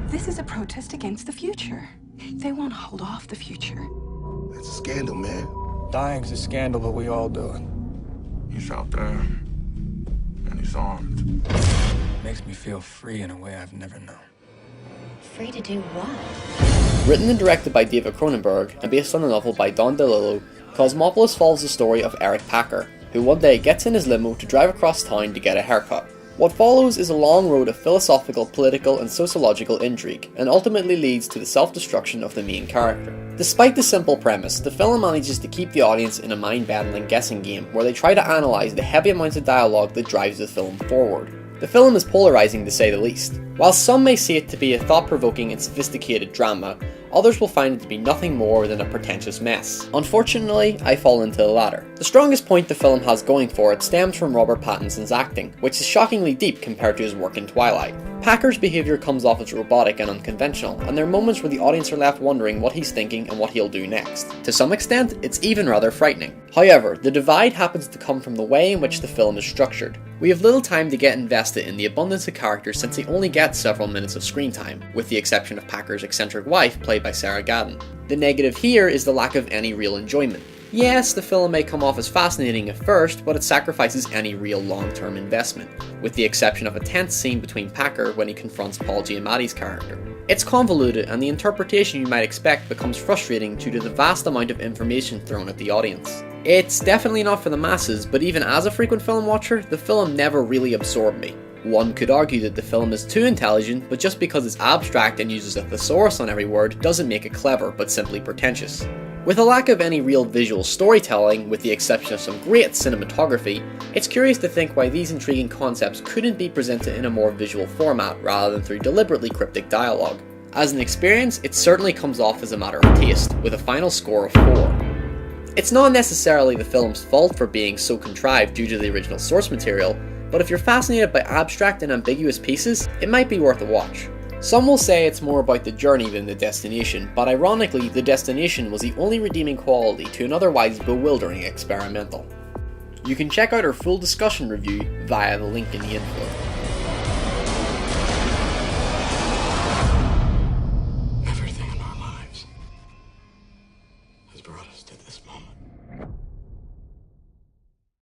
This is a protest against the future. They want to hold off the future. That's a scandal, man. Dying's a scandal, but we all do it. He's out there, and he's armed. Makes me feel free in a way I've never known. Free to do what? Written and directed by David Cronenberg and based on a novel by Don DeLillo, Cosmopolis follows the story of Eric Packer, who one day gets in his limo to drive across town to get a haircut. What follows is a long road of philosophical, political and sociological intrigue, and ultimately leads to the self-destruction of the main character. Despite the simple premise, the film manages to keep the audience in a mind-battling guessing game where they try to analyse the heavy amounts of dialogue that drives the film forward. The film is polarising to say the least. While some may see it to be a thought-provoking and sophisticated drama, others will find it to be nothing more than a pretentious mess. Unfortunately, I fall into the latter. The strongest point the film has going for it stems from Robert Pattinson's acting, which is shockingly deep compared to his work in Twilight. Packer's behaviour comes off as robotic and unconventional, and there are moments where the audience are left wondering what he's thinking and what he'll do next. To some extent, it's even rather frightening. However, the divide happens to come from the way in which the film is structured. We have little time to get invested in the abundance of characters since he only gets several minutes of screen time, with the exception of Packer's eccentric wife played by Sarah Gadon. The negative here is the lack of any real enjoyment. Yes, the film may come off as fascinating at first, but it sacrifices any real long-term investment, with the exception of a tense scene between Packer when he confronts Paul Giamatti's character. It's convoluted, and the interpretation you might expect becomes frustrating due to the vast amount of information thrown at the audience. It's definitely not for the masses, but even as a frequent film watcher, the film never really absorbed me. One could argue that the film is too intelligent, but just because it's abstract and uses a thesaurus on every word doesn't make it clever, but simply pretentious. With a lack of any real visual storytelling, with the exception of some great cinematography, it's curious to think why these intriguing concepts couldn't be presented in a more visual format rather than through deliberately cryptic dialogue. As an experience, it certainly comes off as a matter of taste, with a final score of 4. It's not necessarily the film's fault for being so contrived due to the original source material, but if you're fascinated by abstract and ambiguous pieces, it might be worth a watch. Some will say it's more about the journey than the destination, but ironically, the destination was the only redeeming quality to an otherwise bewildering experimental. You can check out our full discussion review via the link in the info.